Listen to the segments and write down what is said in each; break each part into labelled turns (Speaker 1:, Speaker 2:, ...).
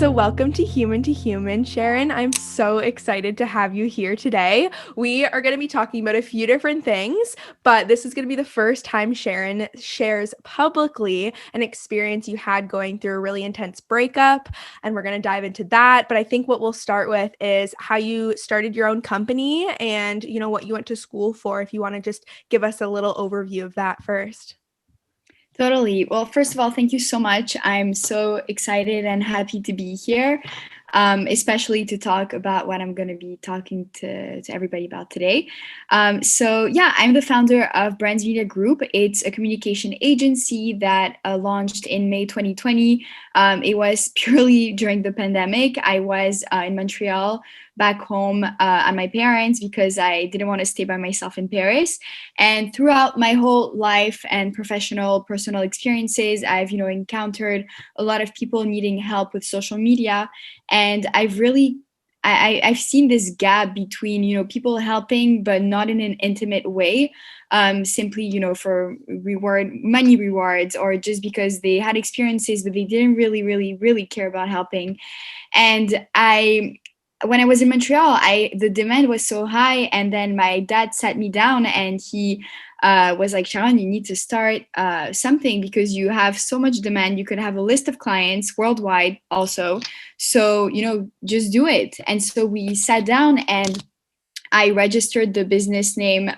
Speaker 1: So welcome to Human, Sharon. I'm so excited to have you here today. We are going to be talking about a few different things, but this is going to be the first time Sharon shares publicly an experience you had going through a really intense breakup, and we're going to dive into that. But I think what we'll start with is how you started your own company and, what you went to school for, if you want to just give us a little overview of that first.
Speaker 2: Totally. Well, first of all, thank you so much. I'm so excited and happy to be here, especially to talk about what I'm going to be talking to everybody about today. I'm the founder of Brands Media Group. It's a communication agency that launched in May 2020. It was purely during the pandemic. I was in Montreal, back home at my parents because I didn't want to stay by myself in Paris. And throughout my whole life and personal experiences, I've encountered a lot of people needing help with social media, and I've seen this gap between people helping but not in an intimate way, simply for money rewards, or just because they had experiences but they didn't really care about helping. And when I was in Montreal, the demand was so high, and then my dad sat me down and he was like, Sharon, you need to start something because you have so much demand. You could have a list of clients worldwide also. So, just do it. And so we sat down and I registered the business name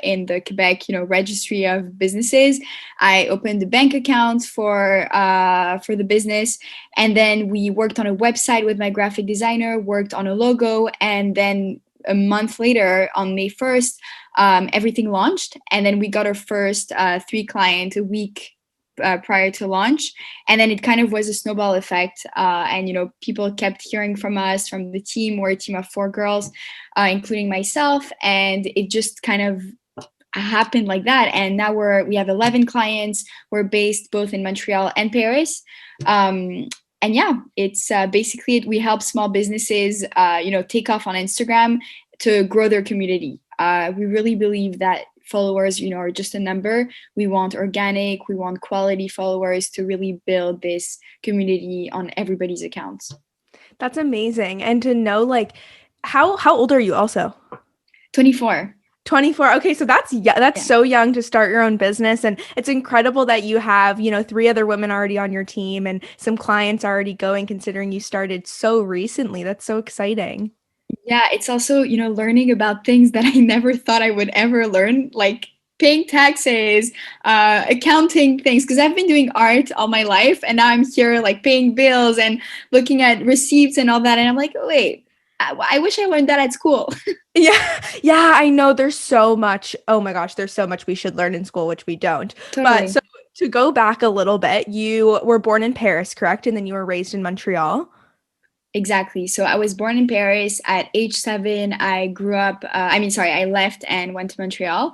Speaker 2: in the Quebec, registry of businesses. I opened the bank accounts for the business, and then we worked on a website with my graphic designer, worked on a logo, and then a month later, on May 1st, everything launched, and then we got our first 3 clients a week prior to launch, and then it kind of was a snowball effect, and people kept hearing from us, from the team. We're a team of 4 girls, including myself, and it just kind of happened like that. And now we have 11 clients. We're based both in Montreal and Paris, and yeah, it's basically we help small businesses take off on Instagram to grow their community. We really believe that followers are just a number. We want organic, we want quality followers to really build this community on everybody's accounts.
Speaker 1: That's amazing. And to know, like, how old are you also?
Speaker 2: 24.
Speaker 1: 24. Okay, so that's
Speaker 2: Yeah.
Speaker 1: so young to start your own business, and it's incredible that you have, 3 other women already on your team and some clients already going, considering you started so recently. That's so exciting.
Speaker 2: Yeah, it's also, learning about things that I never thought I would ever learn, like paying taxes, accounting things, because I've been doing art all my life, and now I'm here like paying bills and looking at receipts and all that. And I'm like, oh, wait, I wish I learned that at school.
Speaker 1: Yeah. Yeah, I know there's so much. Oh my gosh, there's so much we should learn in school, which we don't. But
Speaker 2: Totally.
Speaker 1: so to go back a little bit, you were born in Paris, correct? And then you were raised in Montreal.
Speaker 2: Exactly. So I was born in Paris at age 7. I grew up, I left and went to Montreal.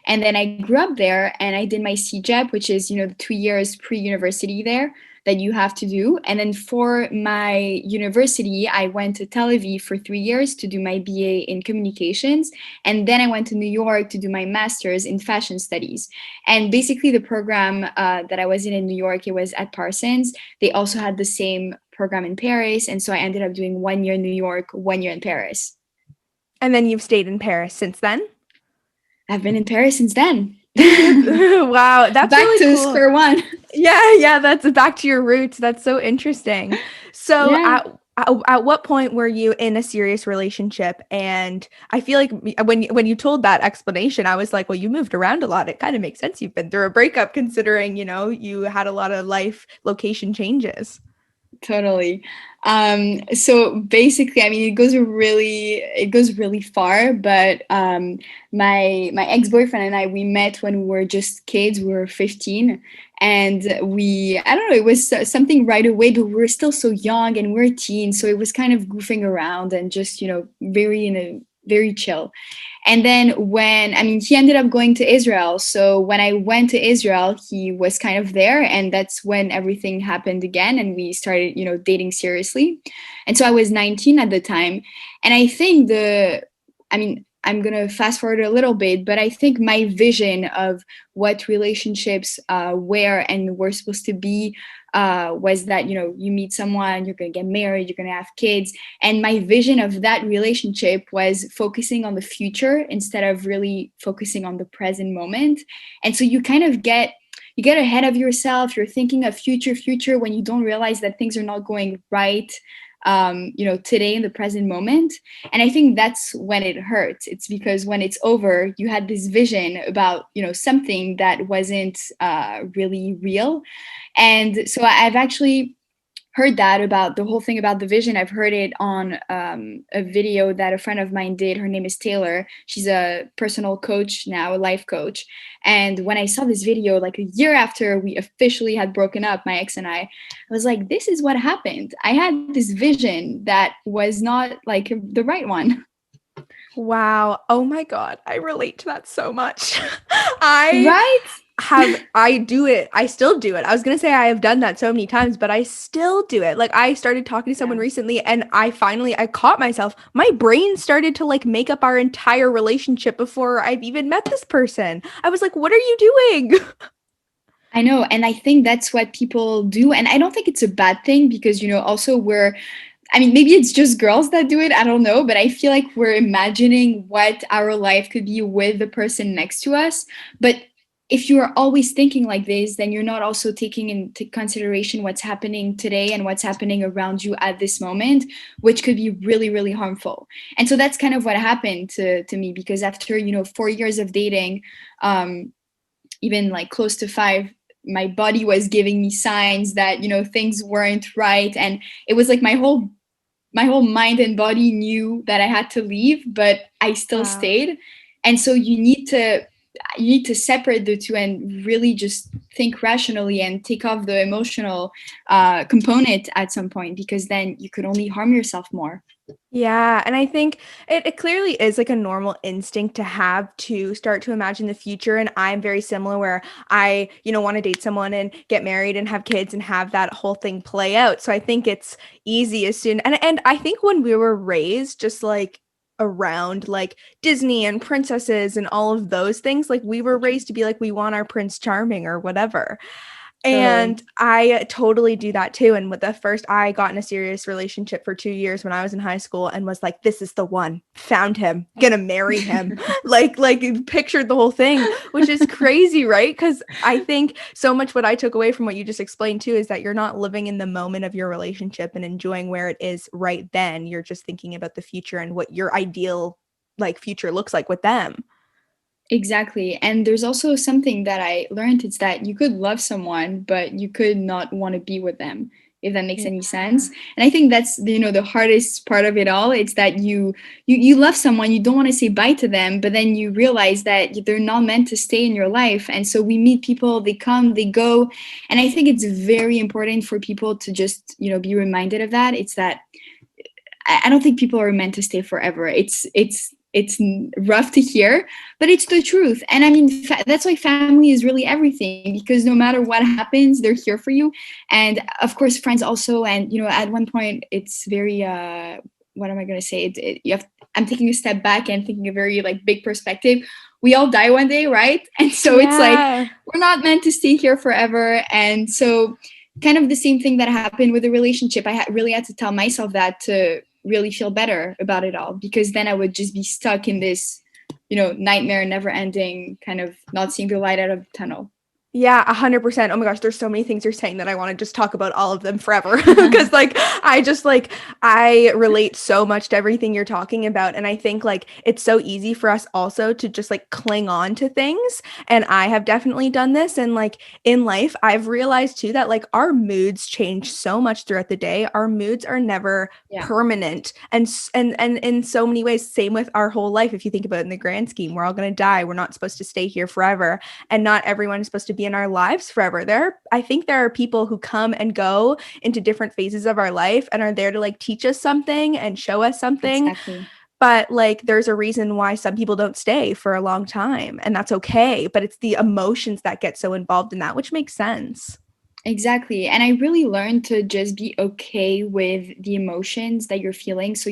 Speaker 2: And then I grew up there and I did my CJEP, which is, the 2 years pre-university there that you have to do. And then for my university, I went to Tel Aviv for 3 years to do my BA in communications. And then I went to New York to do my master's in fashion studies. And basically the program that I was in New York, it was at Parsons. They also had the same program in Paris. And so I ended up doing 1 year in New York, 1 year in Paris.
Speaker 1: And then you've stayed in Paris since then?
Speaker 2: I've been in Paris since then.
Speaker 1: Wow, that's
Speaker 2: Back
Speaker 1: really
Speaker 2: to
Speaker 1: cool.
Speaker 2: square one.
Speaker 1: Yeah, that's back to your roots. That's so interesting. So
Speaker 2: Yeah.
Speaker 1: at what point were you in a serious relationship? And I feel like when you told that explanation, I was like, well, you moved around a lot. It kind of makes sense. You've been through a breakup, considering, you had a lot of life location changes.
Speaker 2: Totally. So basically, I mean, it goes really far, but my ex-boyfriend and I, we met when we were just kids. We were 15, and I don't know, it was something right away, but we were still so young and we're teens, so it was kind of goofing around and just, very chill. And then he ended up going to Israel. So when I went to Israel, he was kind of there. And that's when everything happened again. And we started, dating seriously. And so I was 19 at the time. And I think I'm going to fast forward a little bit, but I think my vision of what relationships were and were supposed to be was that, you meet someone, you're going to get married, you're going to have kids. And my vision of that relationship was focusing on the future instead of really focusing on the present moment. And so you kind of you get ahead of yourself. You're thinking of future when you don't realize that things are not going right, today in the present moment. And I think that's when it hurts. It's because when it's over, you had this vision about, something that wasn't really real. And so I've actually heard that about the whole thing about the vision. I've heard it on a video that a friend of mine did. Her name is Taylor. She's a personal coach now, a life coach. And when I saw this video, like a year after we officially had broken up, my ex and I was like, this is what happened. I had this vision that was not like the right one.
Speaker 1: Wow. Oh my God. I relate to that so much. I
Speaker 2: Right?
Speaker 1: I do it. I still do it. I was going to say I have done that so many times, but I still do it. Like I started talking to someone
Speaker 2: Yeah.
Speaker 1: recently and I caught myself. My brain started to like make up our entire relationship before I've even met this person. I was like, "What are you doing?"
Speaker 2: I know. And I think that's what people do. And I don't think it's a bad thing because, also I mean, maybe it's just girls that do it. I don't know. But I feel like we're imagining what our life could be with the person next to us. But if you are always thinking like this, then you're not also taking into consideration what's happening today and what's happening around you at this moment, which could be really, really harmful. And so that's kind of what happened to me because after, 4 years of dating, even like close to 5, my body was giving me signs that, things weren't right. And it was like my whole mind and body knew that I had to leave, but I still
Speaker 1: Wow.
Speaker 2: stayed. And so you need to separate the two and really just think rationally and take off the emotional component at some point, because then you could only harm yourself more.
Speaker 1: Yeah, and I think it clearly is like a normal instinct to have to start to imagine the future. And I'm very similar where I, want to date someone and get married and have kids and have that whole thing play out. So I think it's easy as soon and I think when we were raised just like around like Disney and princesses and all of those things, like we were raised to be like we want our Prince Charming or whatever.
Speaker 2: Totally.
Speaker 1: And I totally do that too. And with the first, I got in a serious relationship for 2 years when I was in high school and was like, this is the one, found him, gonna marry him. like pictured the whole thing, which is crazy, right? Because I think so much what I took away from what you just explained too is that you're not living in the moment of your relationship and enjoying where it is right then. You're just thinking about the future and what your ideal like future looks like with them.
Speaker 2: Exactly. And there's also something that I learned. It's that you could love someone, but you could not want to be with them, if that makes
Speaker 1: Yeah.
Speaker 2: any sense. And I think that's, the hardest part of it all. It's that you love someone, you don't want to say bye to them, but then you realize that they're not meant to stay in your life. And so we meet people, they come, they go. And I think it's very important for people to just, be reminded of that. It's that I don't think people are meant to stay forever. It's rough to hear, but it's the truth. And I mean, that's why family is really everything, because no matter what happens, they're here for you. And of course, friends also. And at one point, it's very what am I going to say? I'm taking a step back and thinking a very like big perspective. We all die one day, right? And so it's like
Speaker 1: Yeah.
Speaker 2: we're not meant to stay here forever. And so kind of the same thing that happened with the relationship. I really had to tell myself that to really feel better about it all, because then I would just be stuck in this, nightmare, never ending, kind of not seeing the light out of the tunnel.
Speaker 1: Yeah, 100%. Oh my gosh, there's so many things you're saying that I want to just talk about all of them forever because like I relate so much to everything you're talking about and I think like it's so easy for us also to just like cling on to things and I have definitely done this and like in life I've realized too that like our moods change so much throughout the day. Our moods are never
Speaker 2: Yeah,
Speaker 1: permanent and in so many ways same with our whole life if you think about it in the grand scheme we're all going to die. We're not supposed to stay here forever and not everyone is supposed to be in our lives forever. I think there are people who come and go into different phases of our life and are there to like teach us something and show us something.
Speaker 2: exactly.
Speaker 1: But like there's a reason why some people don't stay for a long time and that's okay. But it's the emotions that get so involved in that, which makes sense.
Speaker 2: Exactly. And I really learned to just be okay with the emotions that you're feeling. So,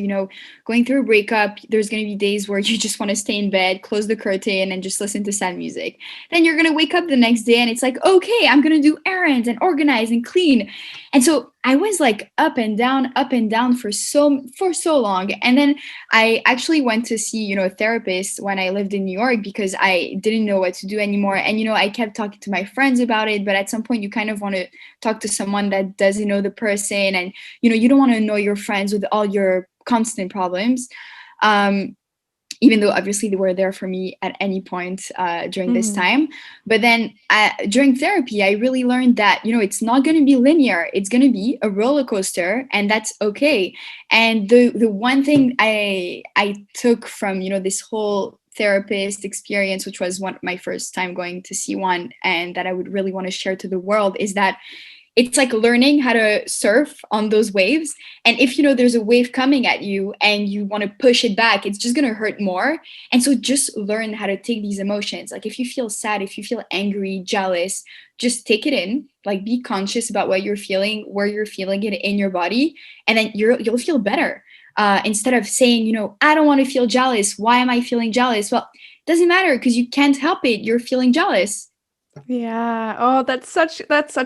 Speaker 2: going through a breakup, there's going to be days where you just want to stay in bed, close the curtain, and just listen to sad music. Then you're going to wake up the next day and it's like, okay, I'm going to do errands and organize and clean. And so I was like up and down for so long. And then I actually went to see, a therapist when I lived in New York because I didn't know what to do anymore. And, I kept talking to my friends about it, but at some point you kind of want to talk to someone that doesn't know the person, and you don't want to annoy your friends with all your constant problems, um, even though obviously they were there for me at any point during this
Speaker 1: Mhm.
Speaker 2: time. But then during therapy, I really learned that it's not going to be linear, it's going to be a roller coaster, and that's okay. And the one thing I took from this whole therapist experience, which was my first time going to see one, and that I would really want to share to the world, is that it's like learning how to surf on those waves. And if there's a wave coming at you and you want to push it back, it's just going to hurt more. And so just learn how to take these emotions. Like if you feel sad, if you feel angry, jealous, just take it in, like be conscious about what you're feeling, where you're feeling it in your body, and then you'll feel better. Instead of saying, I don't want to feel jealous, why am I feeling jealous? Well, it doesn't matter because you can't help it, you're feeling jealous.
Speaker 1: Yeah. Oh, that's such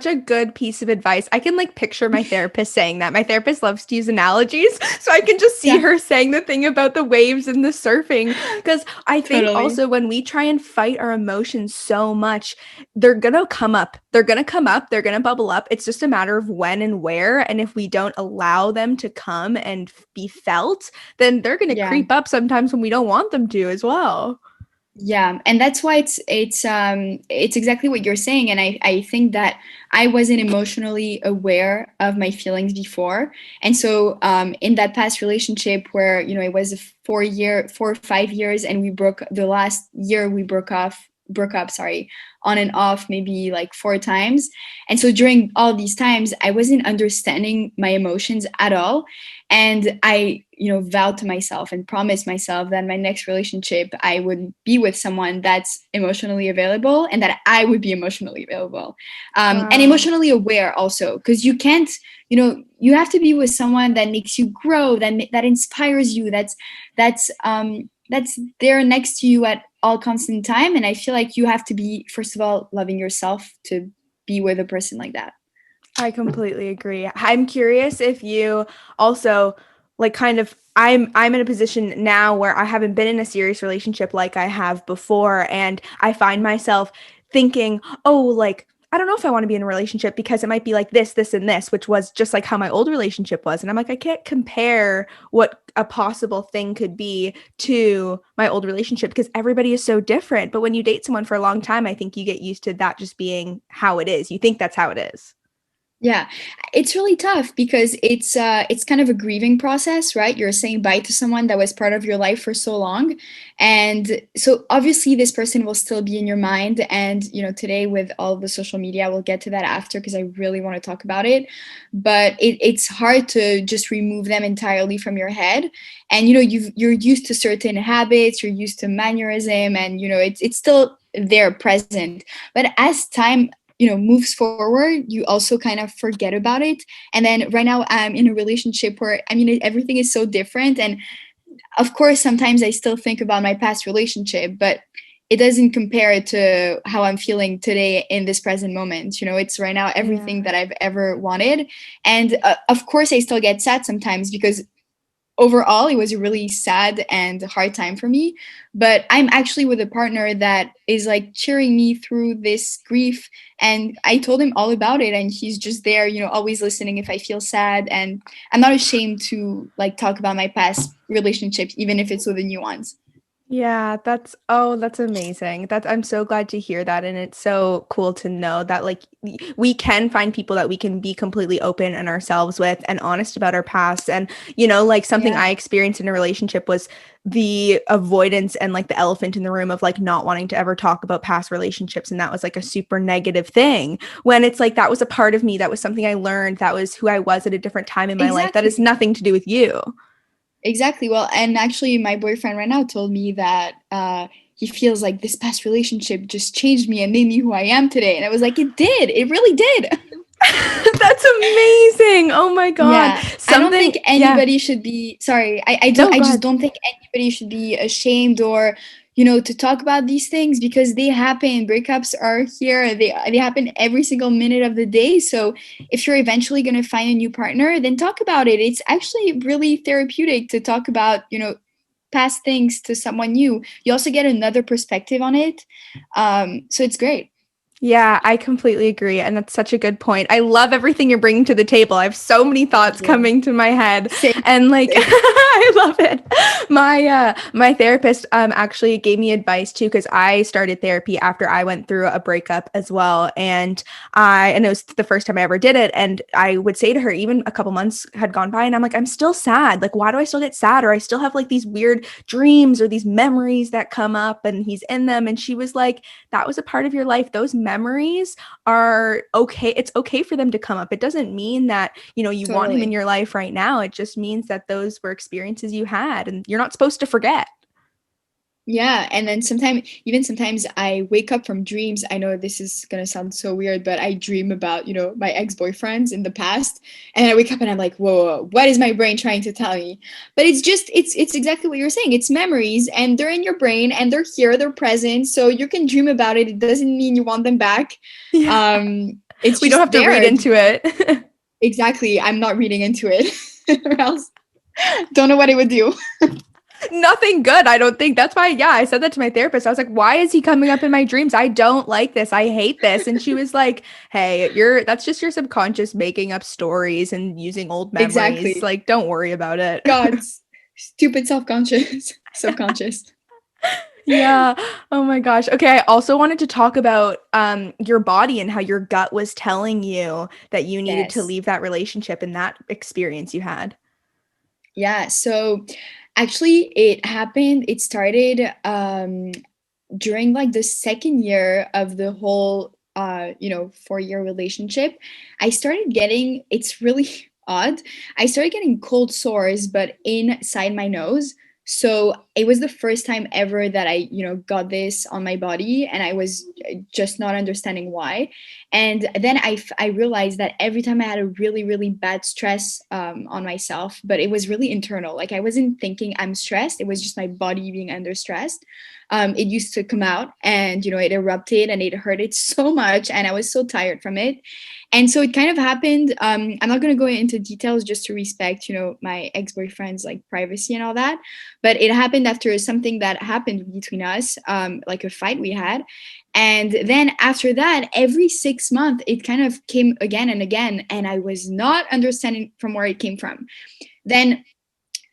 Speaker 1: a good piece of advice. I can like picture my therapist saying that. My therapist loves to use analogies, so I can just see
Speaker 2: Yeah,
Speaker 1: her saying the thing about the waves and the surfing. Because I think
Speaker 2: totally.
Speaker 1: also when we try and fight our emotions so much, they're gonna come up. They're gonna come up. They're gonna bubble up. It's just a matter of when and where. And if we don't allow them to come and be felt, then they're gonna
Speaker 2: Yeah.
Speaker 1: creep up sometimes when we don't want them to as well.
Speaker 2: Yeah, and that's why it's exactly what you're saying, and I think that I wasn't emotionally aware of my feelings before. And so in that past relationship where it was a 4 or 5 years, and the last year we broke up, sorry, on and off maybe like 4 times. And so during all these times I wasn't understanding my emotions at all, and I vowed to myself and promised myself that my next relationship I would be with someone that's emotionally available, and that I would be emotionally available, and
Speaker 1: Wow.
Speaker 2: emotionally aware also, because you can't, you have to be with someone that makes you grow, that inspires you, that's there next to you at all constant time. And I feel like you have to be, first of all, loving yourself to be with a person like that.
Speaker 1: I completely agree. I'm curious if you also like kind of I'm in a position now where I haven't been in a serious relationship like I have before, and I find myself thinking, "Oh, like I don't know if I want to be in a relationship because it might be like this and this," which was just like how my old relationship was. And I'm like, I can't compare what a possible thing could be to my old relationship because everybody is so different. But when you date someone for a long time, I think you get used to that just being how it is. You think that's how it is.
Speaker 2: Yeah, it's really tough because it's kind of a grieving process, right? You're saying bye to someone that was part of your life for so long. And so obviously this person will still be in your mind. And today with all the social media, we'll get to that after because I really want to talk about it. But it's hard to just remove them entirely from your head. And you're used to certain habits, you're used to mannerism, and it's still there present. But as time moves forward, you also kind of forget about it. And then right now I'm in a relationship where, I mean, everything is so different. And of course sometimes I still think about my past relationship, but it doesn't compare to how I'm feeling today in this present moment. It's right now everything
Speaker 1: Yeah.
Speaker 2: that I've ever wanted. And of course I still get sad sometimes because overall it was a really sad and hard time for me. But I'm actually with a partner that is like cheering me through this grief, and I told him all about it, and he's just there, always listening if I feel sad. And I'm not ashamed to like talk about my past relationships, even if it's with the new ones.
Speaker 1: Yeah, that's amazing. That's I'm so glad to hear that, and it's so cool to know that like we can find people that we can be completely open and ourselves with and honest about our past. And like something
Speaker 2: Yeah,
Speaker 1: I experienced in a relationship was the avoidance and like the elephant in the room of like not wanting to ever talk about past relationships, and that was like a super negative thing when it's like that was a part of me, that was something I learned, that was who I was at a different time in my life. That has
Speaker 2: exactly.
Speaker 1: nothing to do with you.
Speaker 2: Exactly. Well, and actually, my boyfriend right now told me that he feels like this past relationship just changed me and made me who I am today. And I was like, it did. It really did.
Speaker 1: That's amazing. Oh my God.
Speaker 2: Yeah, I don't
Speaker 1: Something,
Speaker 2: think
Speaker 1: yeah.
Speaker 2: anybody should be sorry.
Speaker 1: No,
Speaker 2: I
Speaker 1: go
Speaker 2: just
Speaker 1: ahead.
Speaker 2: don't think anybody should be ashamed or, to talk about these things because they happen. Breakups are here. They happen every single minute of the day. So if you're eventually going to find a new partner, then talk about it. It's actually really therapeutic to talk about, past things to someone new. You also get another perspective on it. So it's great.
Speaker 1: Yeah, I completely agree. And that's such a good point. I love everything you're bringing to the table. I have so many
Speaker 2: Thank
Speaker 1: thoughts
Speaker 2: you.
Speaker 1: coming to my head.
Speaker 2: Same.
Speaker 1: And like
Speaker 2: Same.
Speaker 1: I love it. My therapist actually gave me advice too because I started therapy after I went through a breakup as well. And it was the first time I ever did it. And I would say to her, even a couple months had gone by, and I'm like, I'm still sad. Like, why do I still get sad? Or I still have like these weird dreams or these memories that come up and he's in them. And she was like, that was a part of your life. Those memories are okay. It's okay for them to come up. It doesn't mean that, you want him in
Speaker 2: Totally.
Speaker 1: your life right now. It just means that those were experiences you had and you're not supposed to forget.
Speaker 2: Yeah, and then sometimes I wake up from dreams. I know this is gonna sound so weird, but I dream about, my ex-boyfriends in the past, and I wake up and I'm like, whoa, whoa, what is my brain trying to tell me? But it's exactly what you're saying. It's memories, and they're in your brain, and they're here, they're present, so you can dream about it. It doesn't mean you want them back.
Speaker 1: Yeah.
Speaker 2: It's
Speaker 1: We don't
Speaker 2: just
Speaker 1: have to read
Speaker 2: there.
Speaker 1: into it.
Speaker 2: Exactly. I'm not reading into it, or else don't know what it would do.
Speaker 1: Nothing good, I don't think. That's why, yeah, I said that to my therapist. I was like, why is he coming up in my dreams? I don't like this. I hate this. And she was like, hey, that's just your subconscious making up stories and using old memories.
Speaker 2: Exactly.
Speaker 1: Like, don't worry about it.
Speaker 2: God's stupid self-conscious subconscious.
Speaker 1: Yeah. Oh my gosh. Okay, I also wanted to talk about your body and how your gut was telling you that you needed to
Speaker 2: Yes.
Speaker 1: leave that relationship and that experience you had.
Speaker 2: Yeah, so actually it started during like the second year of the whole 4-year relationship. I started getting, it's really odd, I started getting cold sores but inside my nose. So it was the first time ever that I got this on my body, and I was just not understanding why. And then I realized that every time I had a really really bad stress on myself, but it was really internal, like I wasn't thinking I'm stressed, it was just my body being under stress. It used to come out, and it erupted and it hurted so much, and I was so tired from it. And so it kind of happened. I'm not going to go into details just to respect my ex-boyfriend's like privacy and all that, but it happened after something that happened between us, like a fight we had. And then after that, every 6 months it kind of came again and again, and I was not understanding from where it came from. Then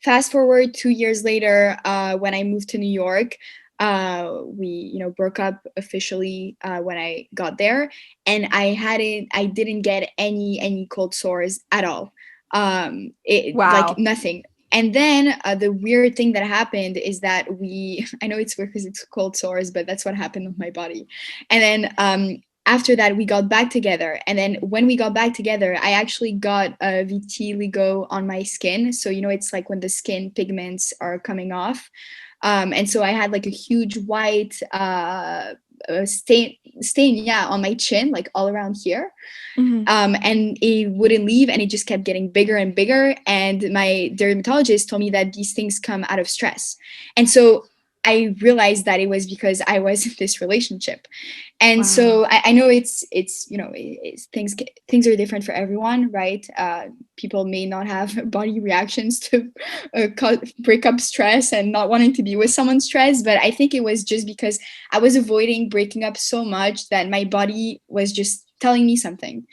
Speaker 2: fast forward 2 years later, when I moved to New York, we broke up officially when I got there, and I didn't get any cold sores at all. It like
Speaker 1: Wow.
Speaker 2: nothing. And then the weird thing that happened is that I know it's weird because it's cold sores, but that's what happened with my body. And then after that we got back together, and then when we got back together I actually got a vitiligo on my skin. So it's like when the skin pigments are coming off. And so I had like a huge white stain, yeah, on my chin, like all around here.
Speaker 1: Mhm.
Speaker 2: And it wouldn't leave, and it just kept getting bigger and bigger. And my dermatologist told me that these things come out of stress. And so I realized that it was because I was in this relationship. And
Speaker 1: Wow.
Speaker 2: so I know things are different for everyone, right? People may not have body reactions to breakup stress and not wanting to be with someone stressed, but I think it was just because I was avoiding breaking up so much that my body was just telling me something.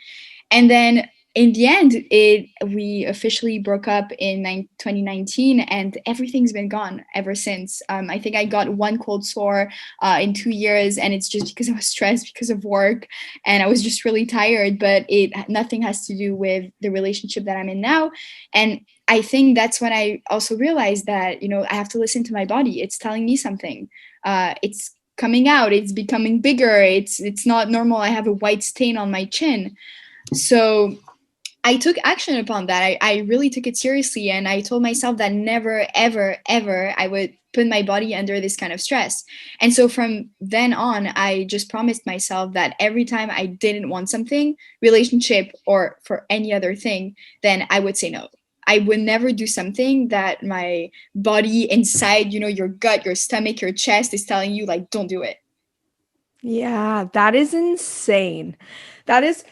Speaker 2: And then in the end, we officially broke up in 2019, and everything's been gone ever since. I think I got one cold sore in 2 years, and it's just because I was stressed because of work, and I was just really tired. But it nothing has to do with the relationship that I'm in now. And I think that's when I also realized that I have to listen to my body. It's telling me something. It's coming out. It's becoming bigger. It's not normal. I have a white stain on my chin. So I took action upon that. I really took it seriously, and I told myself that never, ever, ever I would put my body under this kind of stress. And so from then on, I just promised myself that every time I didn't want something, relationship or for any other thing, then I would say no. I would never do something that my body inside, your gut, your stomach, your chest is telling you, like, don't do it.
Speaker 1: Yeah, that is insane. That is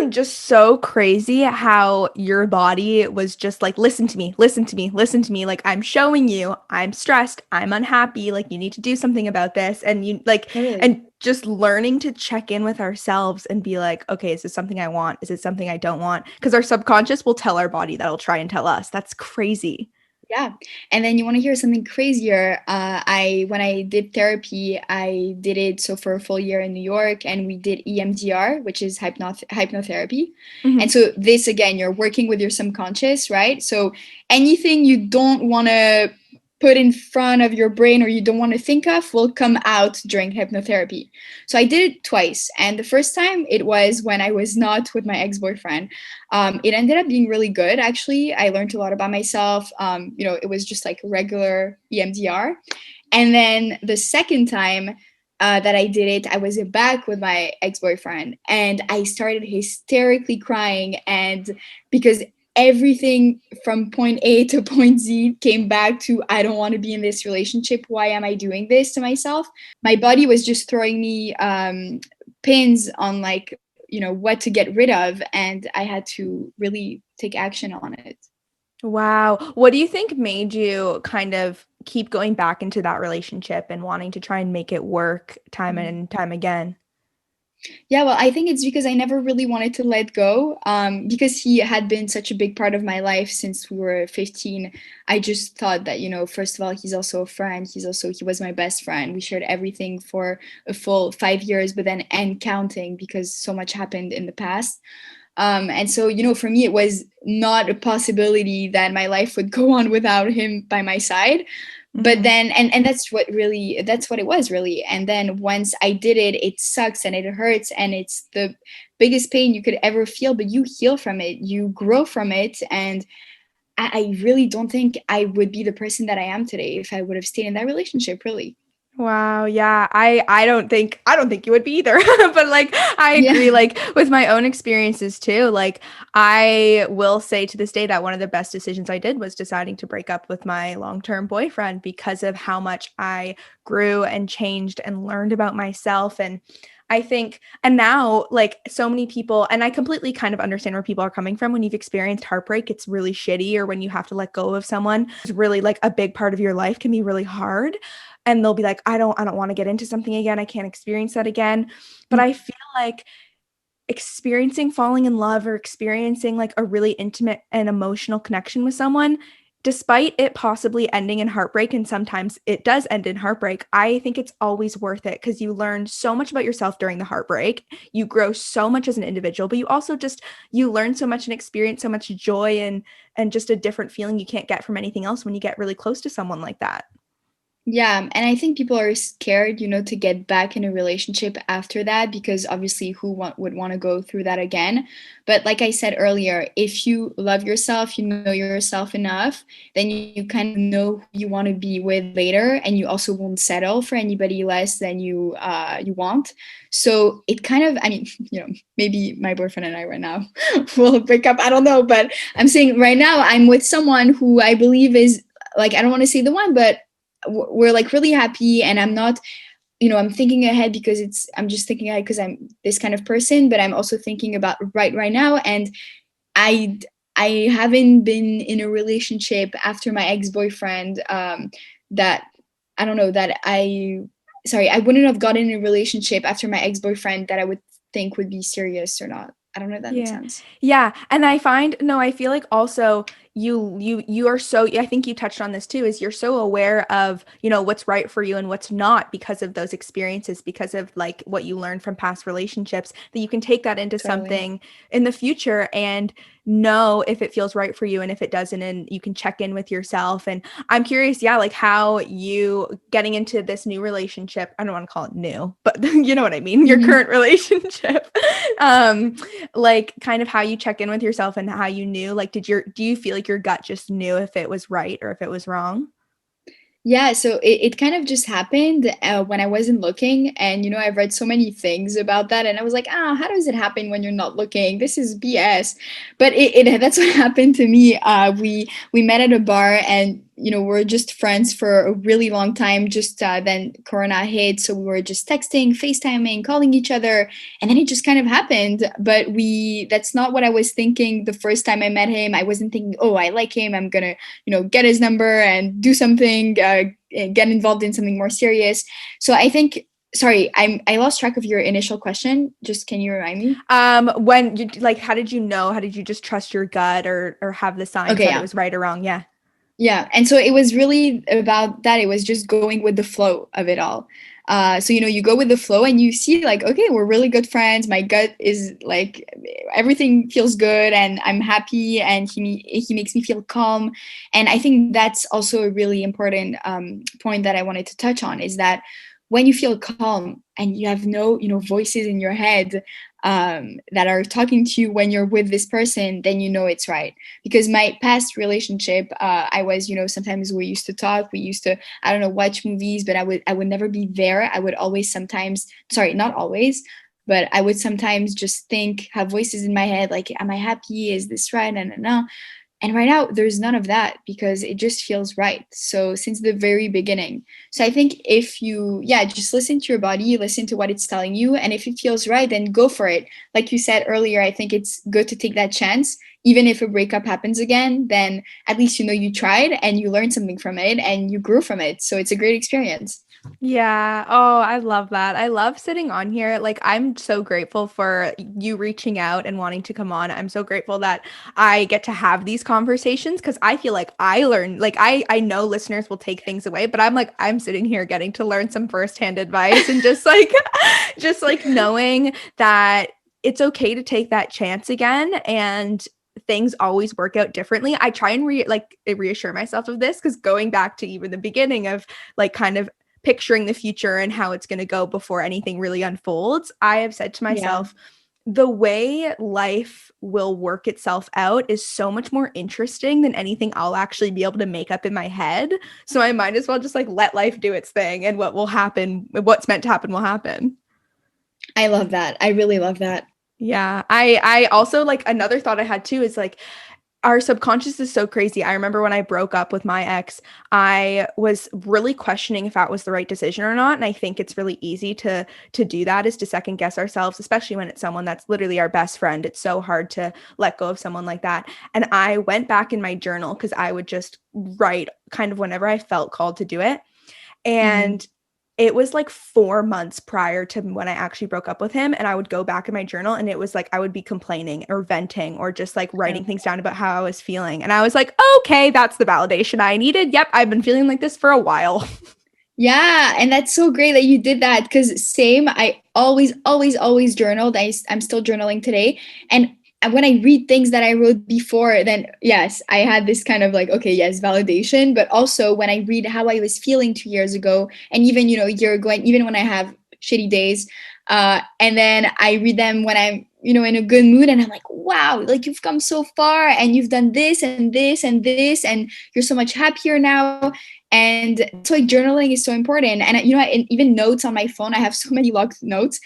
Speaker 1: just so crazy how your body was just like, listen to me, listen to me, listen to me. Like, I'm showing you, I'm stressed, I'm unhappy. Like, you need to do something about this. And you like,
Speaker 2: Totally.
Speaker 1: and just learning to check in with ourselves and be like, okay, is this something I want? Is it something I don't want? Because our subconscious will tell our body that'll try and tell us. That's crazy.
Speaker 2: Yeah. And then you want to hear something crazier? I when I did therapy, I did it so for a full year in New York, and we did EMDR, which is hypnotherapy. And
Speaker 1: Mhm.
Speaker 2: so this again, you're working with your subconscious, right? So anything you don't want to put in front of your brain or you don't want to think of will come out during hypnotherapy. So I did it twice, and the first time it was when I was not with my ex-boyfriend. It ended up being really good, actually. I learned a lot about myself. It was just like regular EMDR. And then the second time that I did it, I was back with my ex boyfriend and I started hysterically crying. And because everything from point A to point Z came back to, I don't want to be in this relationship. Why am I doing this to myself? My body was just throwing me pins on, like, what to get rid of, and I had to really take action on it.
Speaker 1: Wow. What do you think made you kind of keep going back into that relationship and wanting to try and make it work time
Speaker 2: Mm.
Speaker 1: and time again?
Speaker 2: Yeah, well, I think it's because I never really wanted to let go, because he had been such a big part of my life since we were 15. I just thought that, first of all, he's also a friend. He was my best friend. We shared everything for a full 5 years, but then and counting, because so much happened in the past. And so, for me, it was not a possibility that my life would go on without him by my side. But
Speaker 1: Hmm.
Speaker 2: then, and that's what it was really. And then once I did it, it sucks and it hurts and it's the biggest pain you could ever feel, but you heal from it, you grow from it. And I really don't think I would be the person that I am today if I would have stayed in that relationship, really.
Speaker 1: Wow, yeah. I don't think you would be either. But like I agree
Speaker 2: Yeah,
Speaker 1: like with my own experiences too. Like I will say to this day that one of the best decisions I did was deciding to break up with my long-term boyfriend because of how much I grew and changed and learned about myself. And I think and now like so many people and I completely kind of understand where people are coming from when you've experienced heartbreak. It's really shitty, or when you have to let go of someone who's really like a big part of your life can be really hard, and they'll be like, I don't want to get into something again. I can't experience that again. But I feel like experiencing falling in love or experiencing like a really intimate and emotional connection with someone, despite it possibly ending in heartbreak, and sometimes it does end in heartbreak, I think it's always worth it because you learn so much about yourself during the heartbreak. You grow so much as an individual, but you also just you learn so much and experience so much joy and just a different feeling you can't get from anything else when you get really close to someone like that.
Speaker 2: yeah, and I think people are scared, to get back in a relationship after that, because obviously would want to go through that again. But like I said earlier, if you love yourself, you know yourself enough, then you kind of know who you want to be with later, and you also won't settle for anybody less than you want. So it kind of, I mean, maybe my boyfriend and I right now will break up. I don't know, but I'm saying right now I'm with someone who I believe is, like, I don't want to say the one, but we're like really happy. And I'm not, I'm thinking ahead because I'm just thinking ahead because I'm this kind of person, but I'm also thinking about right now. And i I haven't been in a relationship after my ex-boyfriend, that I don't know that I sorry, I wouldn't have gotten in a relationship after my ex-boyfriend that I would think would be serious or not. I don't know if that makes
Speaker 1: Yeah.
Speaker 2: sense.
Speaker 1: Yeah, and I find no, I feel like also you are so I think you touched on this too, is you're so aware of, what's right for you and what's not because of those experiences, because of like what you learned from past relationships, that you can take that into
Speaker 2: Totally.
Speaker 1: something in the future and know if it feels right for you and if it doesn't, and you can check in with yourself. And I'm curious, yeah, like how you getting into this new relationship, I don't want to call it new, but you know what I mean, your
Speaker 2: Mhm.
Speaker 1: current relationship. um like kind of how you check in with yourself and how you knew, like do you feel like your gut just knew if it was right or if it was wrong?
Speaker 2: Yeah, so it kind of just happened when I wasn't looking. And, I've read so many things about that. And I was like, how does it happen when you're not looking? This is BS. But that's what happened to me. We met at a bar and, we're just friends for a really long time. Just then Corona hit. So we were just texting, FaceTiming, calling each other. And then it just kind of happened. But that's not what I was thinking the first time I met him. I wasn't thinking, oh, I like him. I'm going to get his number and do something, get involved in something more serious. So I think, sorry, I lost track of your initial question. Just can you remind me?
Speaker 1: When you like, how did you know? How did you just trust your gut or have the signs
Speaker 2: Okay,
Speaker 1: that it
Speaker 2: yeah.
Speaker 1: was right or wrong? Yeah.
Speaker 2: Yeah. And so it was really about that. It was just going with the flow of it all. So, you go with the flow and you see, like, okay, we're really good friends. My gut is like, everything feels good and I'm happy, and he makes me feel calm. And I think that's also a really important point that I wanted to touch on, is that when you feel calm and you have no, voices in your head that are talking to you when you're with this person, then it's right. Because my past relationship, I was, sometimes we used to talk, we used to, I don't know, watch movies, but I would never be there. I would always sometimes, sorry, not always, but I would sometimes just think, have voices in my head like, am I happy, is this right, no. And right now, there's none of that, because it just feels right. So since the very beginning. So I think if you, yeah, just listen to your body, listen to what it's telling you. And if it feels right, then go for it. Like you said earlier, I think it's good to take that chance. Even if a breakup happens again, then at least you tried and you learned something from it and you grew from it. So it's a great experience.
Speaker 1: Yeah. Oh, I love that. I love sitting on here. Like, I'm so grateful for you reaching out and wanting to come on. I'm so grateful that I get to have these conversations because I feel like I learn, like, I know listeners will take things away, but I'm like, I'm sitting here getting to learn some firsthand advice and just like, just like knowing that it's okay to take that chance again and things always work out differently. I try and reassure myself of this because going back to even the beginning of like kind of picturing the future and how it's going to go before anything really unfolds, I have said to
Speaker 2: Yeah.
Speaker 1: myself, the way life will work itself out is so much more interesting than anything I'll actually be able to make up in my head. So I might as well just like let life do its thing, and what will happen, what's meant to happen will happen.
Speaker 2: I love that. I really love that.
Speaker 1: Yeah. I also like another thought I had too is like our subconscious is so crazy. I remember when I broke up with my ex, I was really questioning if that was the right decision or not. And I think it's really easy to do that, is to second guess ourselves, especially when it's someone that's literally our best friend. It's so hard to let go of someone like that. And I went back in my journal because I would just write kind of whenever I felt called to do it.
Speaker 2: Hmm.
Speaker 1: And it was like 4 months prior to when I actually broke up with him. And I would go back in my journal and it was like I would be complaining or venting or just like writing things down about how I was feeling. And I was like, okay, that's the validation I needed. Yep, I've been feeling like this for a while.
Speaker 2: Yeah, and that's so great that you did that, because same, I always, always, always journaled. I'm still journaling today. And when I read things that I wrote before, then yes, I had this kind of like, okay, yes, validation. But also when I read how I was feeling 2 years ago, and even, a year ago, and even when I have shitty days, and then I read them when I'm, in a good mood, and I'm like, wow, like you've come so far and you've done this and this and this, and you're so much happier now. And so like journaling is so important. And even notes on my phone, I have so many logged notes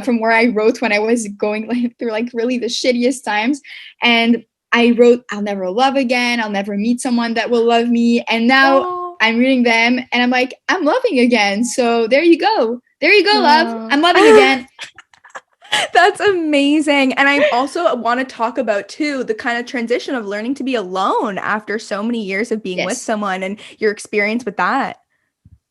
Speaker 2: from where I wrote when I was going like through like really the shittiest times. And I wrote, I'll never love again, I'll never meet someone that will love me. And now
Speaker 1: Oh,
Speaker 2: I'm reading them and I'm like, I'm loving again. So there you go, love,
Speaker 1: no.
Speaker 2: I'm loving again.
Speaker 1: That's amazing. And I also want to talk about too the kind of transition of learning to be alone after so many years of being with
Speaker 2: Yes.
Speaker 1: someone and your experience with that.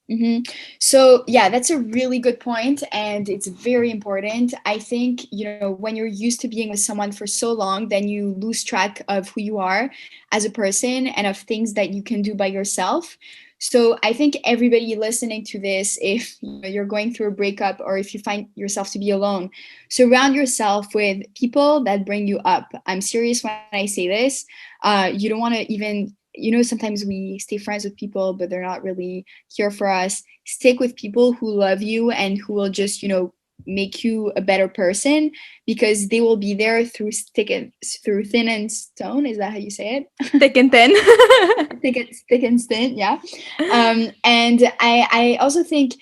Speaker 2: Hmm. So yeah, that's a really good point, and it's very important. I think when you're used to being with someone for so long, then you lose track of who you are as a person and of things that you can do by yourself. So I think everybody listening to this, if you're going through a breakup or if you find yourself to be alone, surround yourself with people that bring you up. I'm serious when I say this. You don't want to even sometimes we stay friends with people, but they're not really here for us. Stick with people who love you and who will just, make you a better person, because they will be there through through thin and stone. Is that how you say it?
Speaker 1: Thick and thin.
Speaker 2: Thick and thin, yeah. And I also think,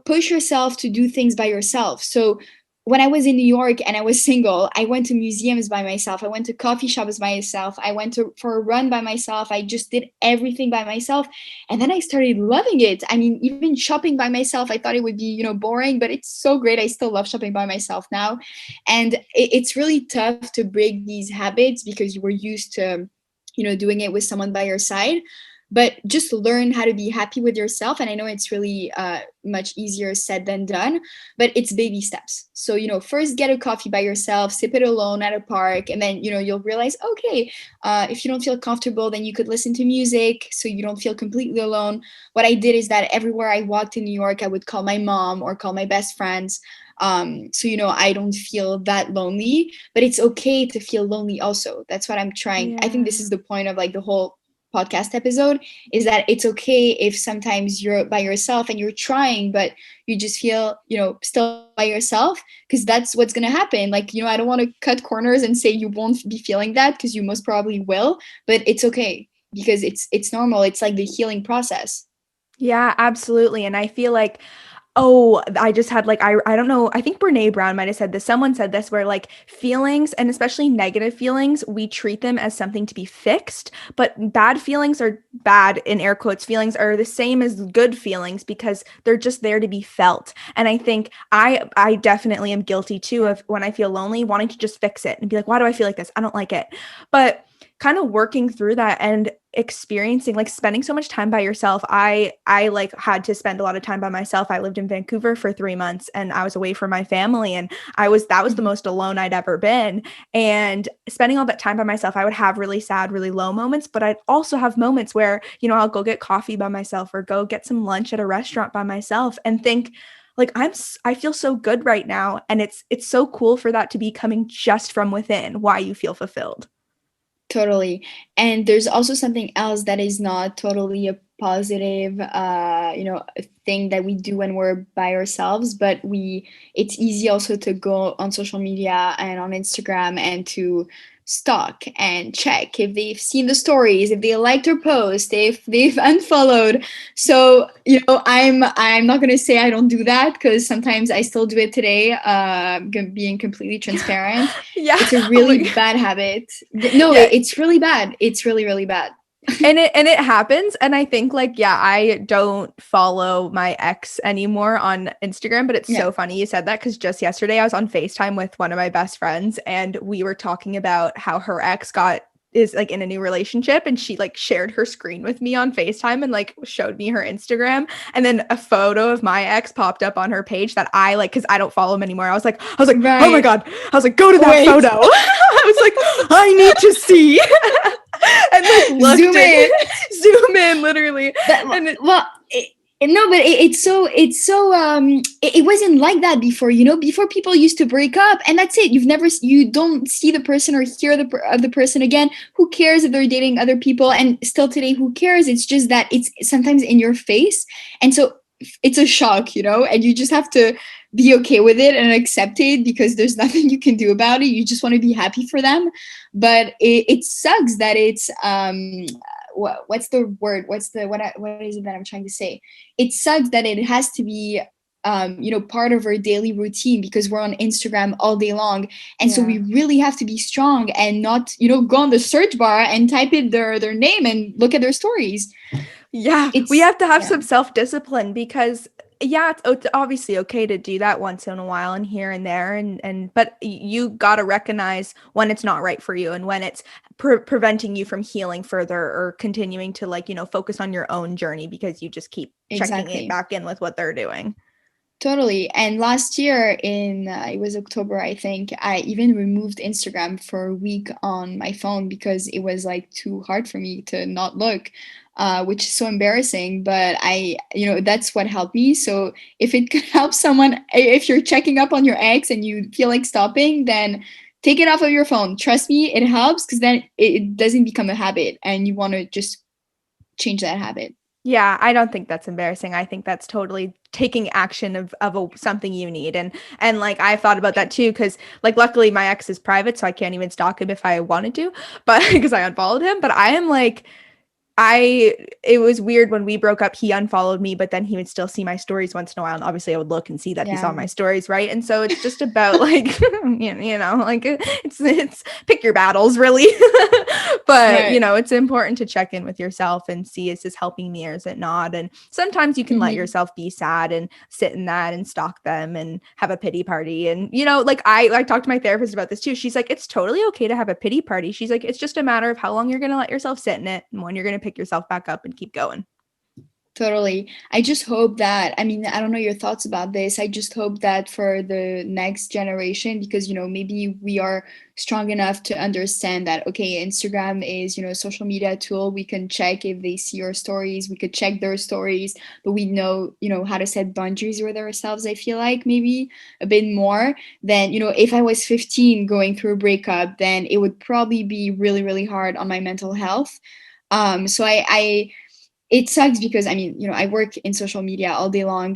Speaker 2: push yourself to do things by yourself. So when I was in New York and I was single, I went to museums by myself. I went to coffee shops by myself. I went for a run by myself. I just did everything by myself. And then I started loving it. I mean, even shopping by myself, I thought it would be, boring, but it's so great. I still love shopping by myself now. And it's really tough to break these habits because you were used to, doing it with someone by your side. But just learn how to be happy with yourself. And I know it's really much easier said than done, but it's baby steps. So, first get a coffee by yourself, sip it alone at a park, and then, you'll realize, okay, if you don't feel comfortable, then you could listen to music so you don't feel completely alone. What I did is that everywhere I walked in New York, I would call my mom or call my best friends. So I don't feel that lonely, but it's okay to feel lonely also. That's what I'm trying. I think this is the point of like the whole podcast episode, is that it's okay if sometimes you're by yourself and you're trying, but you just feel, still by yourself, because that's what's going to happen. Like, I don't want to cut corners and say you won't be feeling that, because you most probably will, but it's okay, because it's normal. It's like the healing process.
Speaker 1: Yeah, absolutely. And I feel like, oh, I just had like, I don't know, I think Brene Brown might have said this. Someone said this, where like feelings, and especially negative feelings, we treat them as something to be fixed, but bad feelings are bad, in air quotes. Feelings are the same as good feelings because they're just there to be felt. And I think I definitely am guilty too of, when I feel lonely, wanting to just fix it and be like, why do I feel like this? I don't like it. But kind of working through that and experiencing, like, spending so much time by yourself. I like had to spend a lot of time by myself. I lived in Vancouver for 3 months and I was away from my family, and that was the most alone I'd ever been. And spending all that time by myself, I would have really sad, really low moments, but I'd also have moments where, I'll go get coffee by myself or go get some lunch at a restaurant by myself and think, like, I feel so good right now. And it's so cool for that to be coming just from within, why you feel fulfilled.
Speaker 2: Totally. And there's also something else that is not totally a positive, thing that we do when we're by ourselves, but it's easy also to go on social media and on Instagram and to stalk and check if they've seen the stories, if they liked our post, if they've unfollowed. So, I'm not going to say I don't do that, because sometimes I still do it today, being completely transparent.
Speaker 1: Yeah.
Speaker 2: It's a really bad habit. No,
Speaker 1: Yeah.
Speaker 2: it's really bad. It's really, really bad.
Speaker 1: And it happens. And I think, like, yeah, I don't follow my ex anymore on Instagram, but it's
Speaker 2: Yeah.
Speaker 1: so funny you said that, because just yesterday I was on FaceTime with one of my best friends and we were talking about how her ex is like in a new relationship, and she like shared her screen with me on FaceTime and like showed me her Instagram, and then a photo of my ex popped up on her page that I like, because I don't follow him anymore. I was like, oh my
Speaker 2: Right.
Speaker 1: God. I was like, go to that
Speaker 2: Wait.
Speaker 1: photo. I was like, I need to see. And like looked
Speaker 2: Zoom in.
Speaker 1: zoom in literally. And
Speaker 2: No, but it wasn't like that before. Before, people used to break up and that's it. You don't see the person or hear of the person again. Who cares if they're dating other people? And still today, who cares? It's just that it's sometimes in your face, and so it's a shock, and you just have to be okay with it and accept it, because there's nothing you can do about it. You just want to be happy for them. But it sucks that it's what's the word? What is it that I'm trying to say? It sucks that it has to be part of our daily routine, because we're on Instagram all day long, and so we really have to be strong and not go on the search bar and type in their name and look at their stories.
Speaker 1: Yeah, we have to have some self-discipline, because it's obviously okay to do that once in a while and here and there, but you got to recognize when it's not right for you and when it's preventing you from healing further or continuing to, like, focus on your own journey, because you just keep checking it back in with what they're doing.
Speaker 2: Totally. And last year it was October, I think, I even removed Instagram for a week on my phone, because it was like too hard for me to not look, which is so embarrassing. But that's what helped me. So if it could help someone, if you're checking up on your ex and you feel like stopping, then take it off of your phone. Trust me, it helps, because then it doesn't become a habit and you want to just change that habit.
Speaker 1: Yeah, I don't think that's embarrassing. I think that's totally taking action of something you need. And like I've thought about that too, because like luckily my ex is private, so I can't even stalk him if I wanted to, but because I unfollowed him. But I am like I it was weird when we broke up, he unfollowed me, but then he would still see my stories once in a while. And obviously I would look and see that he saw
Speaker 2: Yeah.
Speaker 1: my stories, right? And so it's just about like like it's pick your battles really. But
Speaker 2: Right.
Speaker 1: it's important to check in with yourself and see, is this helping me or is it not? And sometimes you can let
Speaker 2: Mhm.
Speaker 1: yourself be sad and sit in that and stalk them and have a pity party. And like I talked to my therapist about this too. She's like, it's totally okay to have a pity party. She's like, it's just a matter of how long you're gonna let yourself sit in it and when you're gonna pick yourself back up and keep going.
Speaker 2: Totally. I just hope that, I mean, I don't know your thoughts about this. I just hope that for the next generation, because, maybe we are strong enough to understand that, okay, Instagram is, a social media tool. We can check if they see our stories, we could check their stories, but we know, how to set boundaries with ourselves. I feel like maybe a bit more than, if I was 15 going through a breakup, then it would probably be really, really hard on my mental health. So I it sucks because I mean, I work in social media all day long.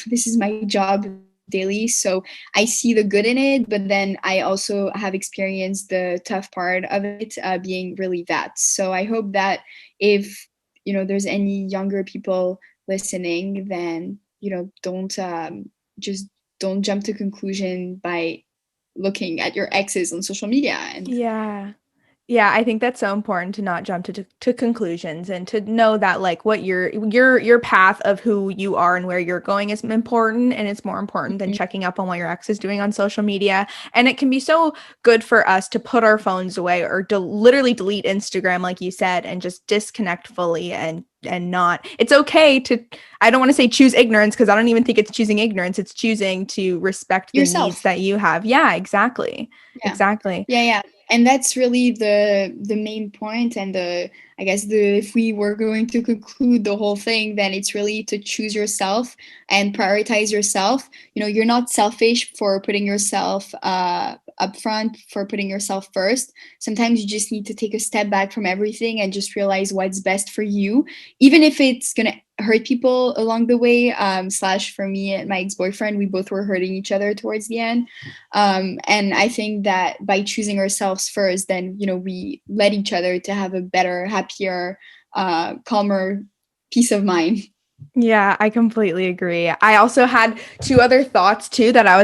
Speaker 2: This is my job daily, so I see the good in it, but then I also have experienced the tough part of it, being really that. So I hope that if there's any younger people listening, then don't just don't jump to conclusion by looking at your exes on social media. And
Speaker 1: Yeah. Yeah, I think that's so important to not jump to conclusions and to know that like what your path of who you are and where you're going is important, and it's more important than checking up on what your ex is doing on social media. And it can be so good for us to put our phones away or literally delete Instagram like you said and just disconnect fully and not. It's okay to, I don't want to say choose ignorance, because I don't even think it's choosing ignorance. It's choosing to respect the needs
Speaker 2: yourself.
Speaker 1: that you have. Yeah, exactly.
Speaker 2: Yeah.
Speaker 1: Exactly.
Speaker 2: Yeah, yeah. And that's really the main point, and the I guess the if we were going to conclude the whole thing, then it's really to choose yourself and prioritize yourself. You're not selfish for putting yourself up front, for putting yourself first. Sometimes you just need to take a step back from everything and just realize what's best for you, even if it's gonna hurt people along the way. Slash, for me and my ex-boyfriend, we both were hurting each other towards the end. And I think that by choosing ourselves first, then we let each other to have a better, happier, calmer peace of mind.
Speaker 1: Yeah, I completely agree. I also had two other thoughts too that I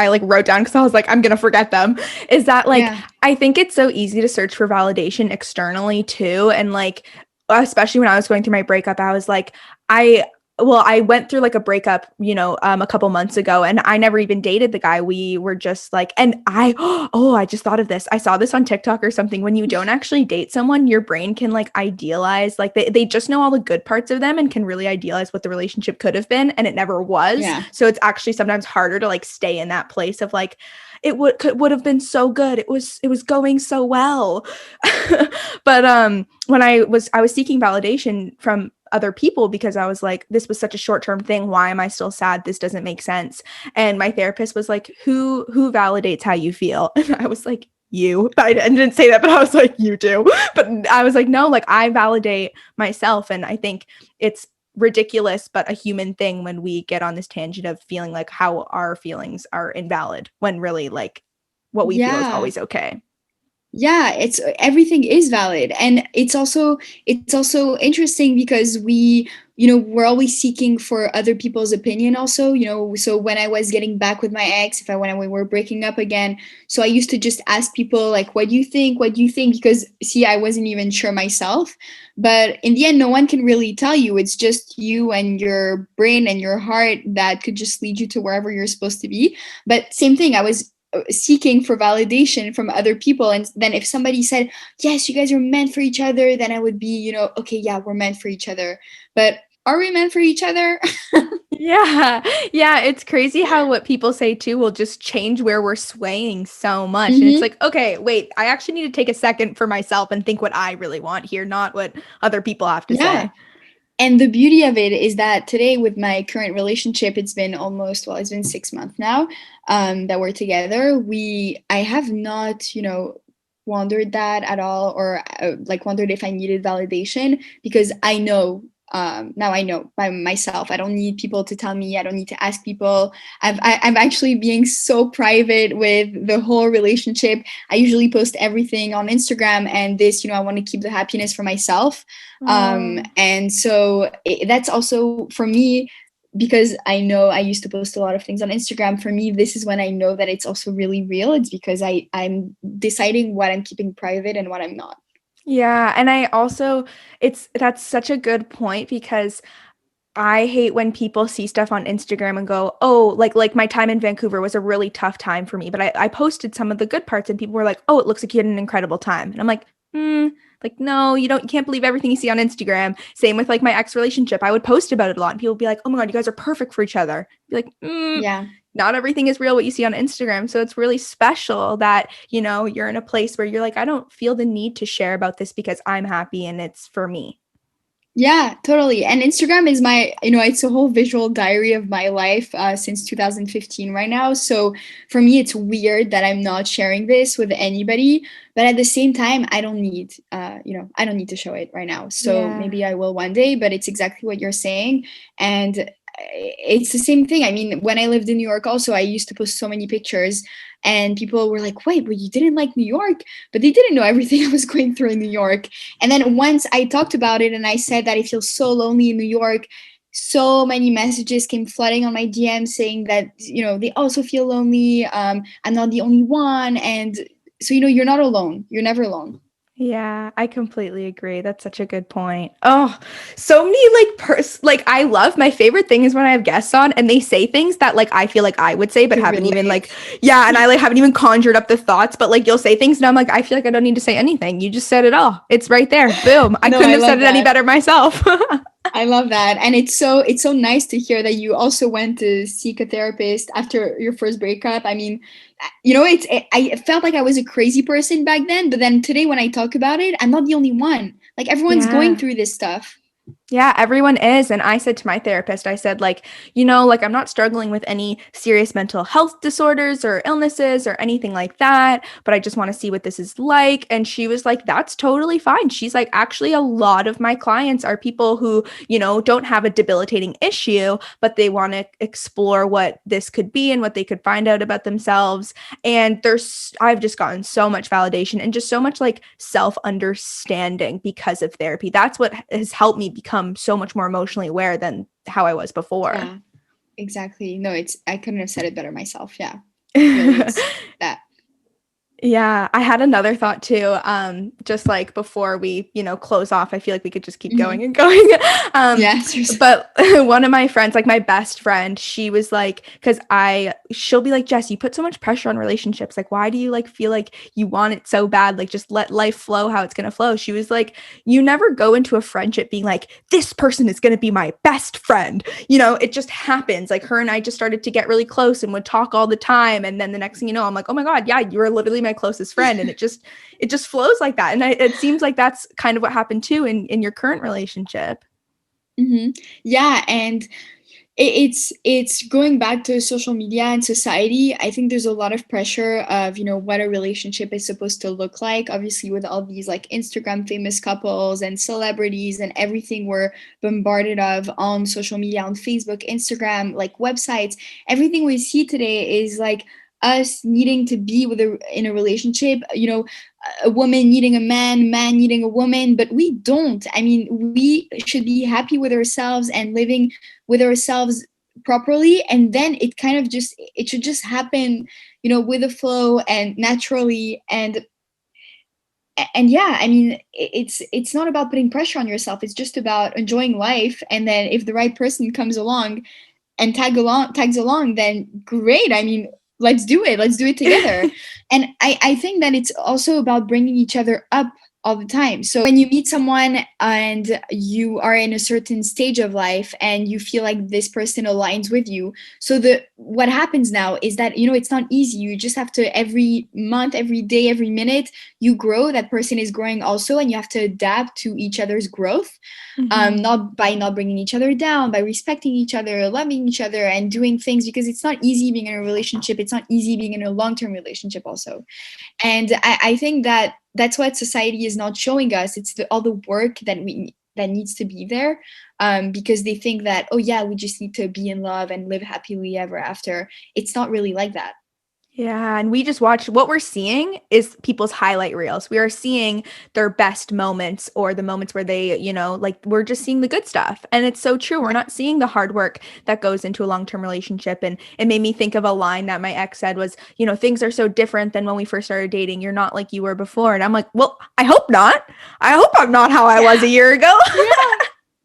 Speaker 1: like wrote down because I was like, I'm gonna forget them. Is that like
Speaker 2: Yeah.
Speaker 1: I think it's so easy to search for validation externally too. And like especially when I was going through my breakup, I was like, I I went through like a breakup, a couple months ago, and I never even dated the guy. We were just like, and I, oh, I just thought of this. I saw this on TikTok or something. When you don't actually date someone, your brain can like idealize, like they just know all the good parts of them and can really idealize what the relationship could have been, and it never was.
Speaker 2: Yeah.
Speaker 1: So it's actually sometimes harder to like stay in that place of like, it would have been so good. It was going so well. But when I was seeking validation from other people because I was like, this was such a short-term thing. Why am I still sad? This doesn't make sense. And my therapist was like, who validates how you feel? And I was like, you. I didn't say that, but I was like, you do. But I was like, no, like I validate myself. And I think it's ridiculous, but a human thing when we get on this tangent of feeling like how our feelings are invalid when really like what we feel is
Speaker 2: Yeah.
Speaker 1: always okay.
Speaker 2: Yeah, it's everything is valid, and it's also interesting because we're always seeking for other people's opinion also. So when I was getting back with my ex, when we were breaking up again, so I used to just ask people like, what do you think, because see, I wasn't even sure myself. But in the end, no one can really tell you. It's just you and your brain and your heart that could just lead you to wherever you're supposed to be. But same thing, I was seeking for validation from other people, and then if somebody said, yes, you guys are meant for each other, then I would be, okay, yeah, we're meant for each other. But are we meant for each other?
Speaker 1: Yeah. Yeah, it's crazy how what people say too will just change where we're swaying so much. And it's
Speaker 2: Hmm.
Speaker 1: like, okay, wait, I actually need to take a second for myself and think what I really want here, not what other people have to
Speaker 2: Yeah.
Speaker 1: say.
Speaker 2: And the beauty of it is that today, with my current relationship, it's been almost, well, it's been 6 months now, that we're together. I have not, wondered that at all, or like wondered if I needed validation, because I know now I know by myself. I don't need people to tell me. I don't need to ask people. I'm actually being so private with the whole relationship. I usually post everything on Instagram, and this, I want to keep the happiness for myself.
Speaker 1: Oh.
Speaker 2: And so that's also for me, because I know I used to post a lot of things on Instagram. For me, this is when I know that it's also really real. It's because I'm deciding what I'm keeping private and what I'm not.
Speaker 1: Yeah, and I also that's such a good point because I hate when people see stuff on Instagram and go, "Oh, like my time in Vancouver was a really tough time for me." But I posted some of the good parts and people were like, "Oh, it looks like you had an incredible time." And I'm like, like no, you can't believe everything you see on Instagram." Same with like my ex relationship. I would post about it a lot and people would be like, "Oh my God, you guys are perfect for each other." Be like,
Speaker 2: Yeah.
Speaker 1: not everything is real what you see on Instagram. So it's really special that, you're in a place where you're like, I don't feel the need to share about this because I'm happy and it's for me.
Speaker 2: Yeah, totally. And Instagram is my, it's a whole visual diary of my life since 2015 right now. So for me, it's weird that I'm not sharing this with anybody. But at the same time, I don't need to show it right now. So
Speaker 1: Yeah.
Speaker 2: maybe I will one day, but it's exactly what you're saying. And it's the same thing. I mean, when I lived in New York, also, I used to post so many pictures, and people were like, wait, but you didn't like New York? But they didn't know everything I was going through in New York. And then once I talked about it and I said that I feel so lonely in New York, so many messages came flooding on my DM saying that, they also feel lonely. I'm not the only one. And so, you're not alone. You're never alone.
Speaker 1: Yeah, I completely agree. That's such a good point. Oh, so many like I love my favorite thing is when I have guests on and they say things that like I feel like I would say but
Speaker 2: To
Speaker 1: haven't even
Speaker 2: relate.
Speaker 1: like yeah, and I like haven't even conjured up the thoughts, but like you'll say things and I'm like I feel like I don't need to say anything. You just said it all. It's right there. Boom. I
Speaker 2: No,
Speaker 1: couldn't
Speaker 2: I
Speaker 1: have said
Speaker 2: love
Speaker 1: it any
Speaker 2: that.
Speaker 1: better myself.
Speaker 2: I love that. And it's so nice to hear that you also went to seek a therapist after your first breakup. I mean, I felt like I was a crazy person back then, but then today when I talk about it, I'm not the only one. Like everyone's going
Speaker 1: Yeah.
Speaker 2: through this stuff.
Speaker 1: Yeah, everyone is. And I said to my therapist, I said, like, like I'm not struggling with any serious mental health disorders or illnesses or anything like that, but I just want to see what this is like. And she was like, that's totally fine. She's like, actually, a lot of my clients are people who, don't have a debilitating issue, but they want to explore what this could be and what they could find out about themselves. And I've just gotten so much validation and just so much like self understanding because of therapy. That's what has helped me become so much more emotionally aware than how I was before.
Speaker 2: Yeah, exactly. No, I couldn't have said it better myself. Yeah. Really, it's that.
Speaker 1: Yeah, I had another thought too. Just like before we, close off, I feel like we could just keep going
Speaker 2: Mhm.
Speaker 1: and going. um,
Speaker 2: Yeah, seriously.
Speaker 1: but one of my friends, like my best friend, she was like, she'll be like, Jess, you put so much pressure on relationships. Like, why do you like feel like you want it so bad? Like, just let life flow how it's gonna flow. She was like, you never go into a friendship being like, this person is gonna be my best friend. It just happens. Like her and I just started to get really close and would talk all the time. And then the next thing you know, I'm like, oh my God, yeah, you were literally my closest friend. And it just flows like that. And it seems like that's kind of what happened too in your current relationship.
Speaker 2: Yeah, and it's going back to social media and society. I think there's a lot of pressure of what a relationship is supposed to look like, obviously with all these like Instagram famous couples and celebrities and everything we're bombarded of on social media, on Facebook, Instagram, like websites. Everything we see today is like us needing to be in a relationship, a woman needing a man needing a woman, but we don't. I mean, we should be happy with ourselves and living with ourselves properly, and then it should just happen, with the flow and naturally. And yeah, I mean, it's not about putting pressure on yourself. It's just about enjoying life, and then if the right person comes along and tags along, then great. I mean, let's do it together. And I think that it's also about bringing each other up all the time. So when you meet someone and you are in a certain stage of life and you feel like this person aligns with you, so the what happens now is that it's not easy. You just have to, every month, every day, every minute you grow, that person is growing also, and you have to adapt to each other's growth.
Speaker 1: Mhm.
Speaker 2: Not by not bringing each other down, by respecting each other, loving each other, and doing things, because it's not easy being in a relationship. It's not easy being in a long-term relationship also. And I think that that's what society is not showing us. It's all the work that that needs to be there, because they think that, oh yeah, we just need to be in love and live happily ever after. It's not really like that.
Speaker 1: Yeah, and we just watch what we're seeing is people's highlight reels. We are seeing their best moments or the moments where they, like we're just seeing the good stuff. And it's so true. We're not seeing the hard work that goes into a long-term relationship. And it made me think of a line that my ex said was, things are so different than when we first started dating. You're not like you were before. And I'm like, well, I hope not. I hope I'm not how I was a year ago.
Speaker 2: Yeah.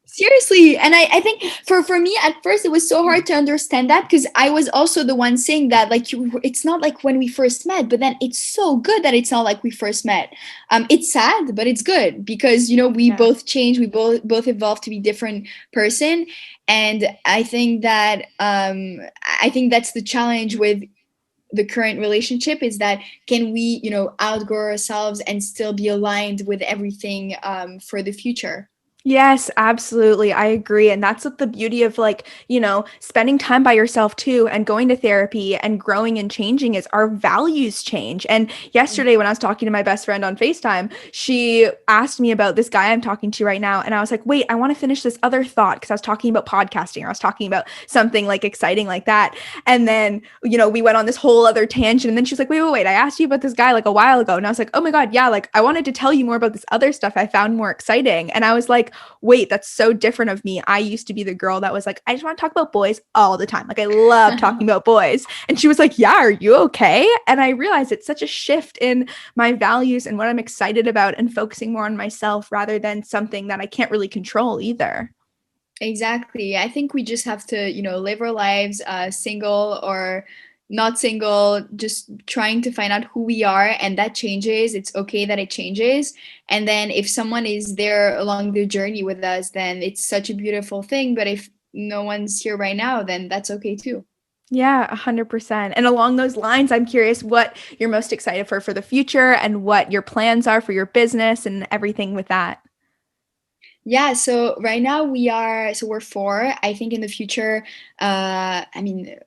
Speaker 2: Seriously. And I think for me at first it was so hard to understand that, because I was also the one saying that, like, it's not like when we first met, but then it's so good that it's not like we first met. It's sad, but it's good because, we both changed, we both evolved to be different person. And I think that that's the challenge with the current relationship, is that can we, outgrow ourselves and still be aligned with everything for the future.
Speaker 1: Yes, absolutely. I agree. And that's what the beauty of spending time by yourself too and going to therapy and growing and changing is our values change. And yesterday when I was talking to my best friend on FaceTime, she asked me about this guy I'm talking to right now. And I was like, wait, I want to finish this other thought because I was talking about podcasting or I was talking about something like exciting like that. And then, we went on this whole other tangent. And then she's like, wait, I asked you about this guy like a while ago. And I was like, oh my God, yeah, like I wanted to tell you more about this other stuff I found more exciting. And I was like, wait, that's so different of me. I used to be the girl that was like, I just want to talk about boys all the time. Like I love talking about boys. And she was like, yeah, are you okay? And I realized it's such a shift in my values and what I'm excited about and focusing more on myself rather than something that I can't really control either.
Speaker 2: Exactly. I think we just have to, live our lives, single or not single, just trying to find out who we are, and that changes. It's okay that it changes. And then if someone is there along the journey with us, then it's such a beautiful thing. But if no one's here right now, then that's okay too.
Speaker 1: Yeah, 100%. And along those lines, I'm curious what you're most excited for the future and what your plans are for your business and everything with that.
Speaker 2: Yeah, so right now we're four. I think in the future, I mean,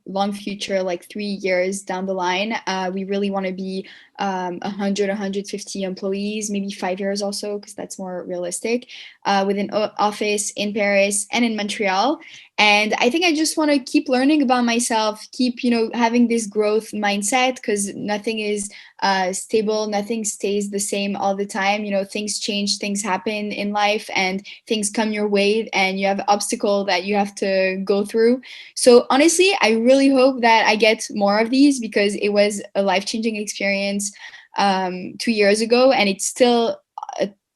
Speaker 2: long future, like 3 years down the line, we really want to be 100, 150 employees, maybe 5 years also, because that's more realistic, with an office in Paris and in Montreal. And I think I just want to keep learning about myself, keep, having this growth mindset, because nothing is stable, nothing stays the same all the time. Things change, things happen in life, and things come your way, and you have obstacle that you have to go through. So honestly, I really hope that I get more of these, because it was a life-changing experience 2 years ago, and it's still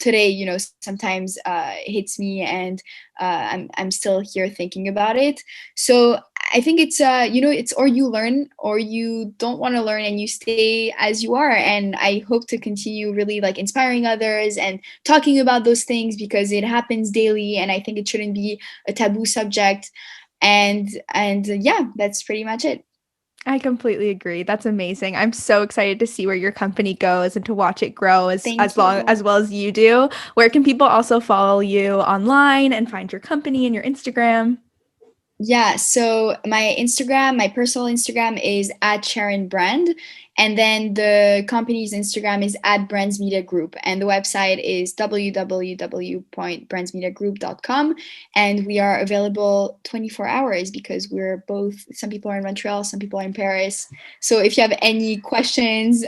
Speaker 2: today, sometimes hits me, and I'm still here thinking about it. So I think it's it's or you learn or you don't want to learn and you stay as you are. And I hope to continue really like inspiring others and talking about those things, because it happens daily, and I think it shouldn't be a taboo subject. And yeah, that's pretty much it.
Speaker 1: I completely agree. That's amazing. I'm so excited to see where your company goes and to watch it grow
Speaker 2: Thank
Speaker 1: as
Speaker 2: you.
Speaker 1: well as you do. Where can people also follow you online and find your company and your Instagram?
Speaker 2: Yeah, so my Instagram, my personal Instagram is at Sharon Brand. And then the company's Instagram is at Brands Media Group. And the website is www.brandsmediagroup.com. And we are available 24 hours, because we're both, some people are in Montreal, some people are in Paris. So if you have any questions,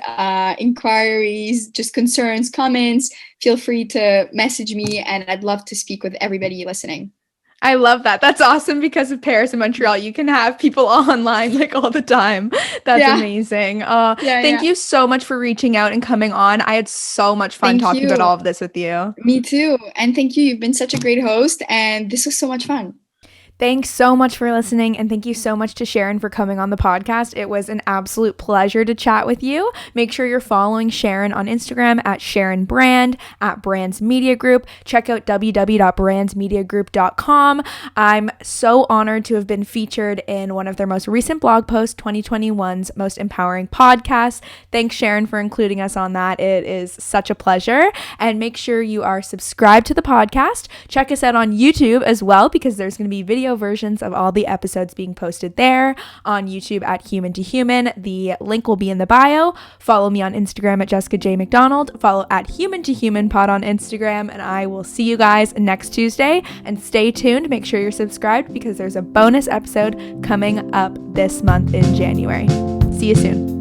Speaker 2: inquiries, just concerns, comments, feel free to message me. And I'd love to speak with everybody listening.
Speaker 1: I love that. That's awesome because of Paris and Montreal. You can have people online like all the time. That's
Speaker 2: Yeah,
Speaker 1: amazing.
Speaker 2: yeah,
Speaker 1: Thank
Speaker 2: yeah.
Speaker 1: you so much for reaching out and coming on. I had so much fun
Speaker 2: Thank
Speaker 1: talking about
Speaker 2: you.
Speaker 1: all of this with you.
Speaker 2: Me too. And thank you. You've been such a great host, and this was so much fun.
Speaker 1: Thanks so much for listening, and thank you so much to Sharon for coming on the podcast. It was an absolute pleasure to chat with you. Make sure you're following Sharon on Instagram at Sharon Brand, at Brands Media Group. Check out www.brandsmediagroup.com. I'm so honored to have been featured in one of their most recent blog posts, 2021's Most Empowering Podcasts. Thanks, Sharon, for including us on that. It is such a pleasure. And make sure you are subscribed to the podcast. Check us out on YouTube as well, because there's going to be video video versions of all the episodes being posted there, on YouTube at Human to Human. The link will be in the bio. Follow me on Instagram at Jessica J. McDonald. Follow at Human to Human Pod on Instagram, and I will see you guys next Tuesday. And stay tuned. Make sure you're subscribed because there's a bonus episode coming up this month in January. See you soon.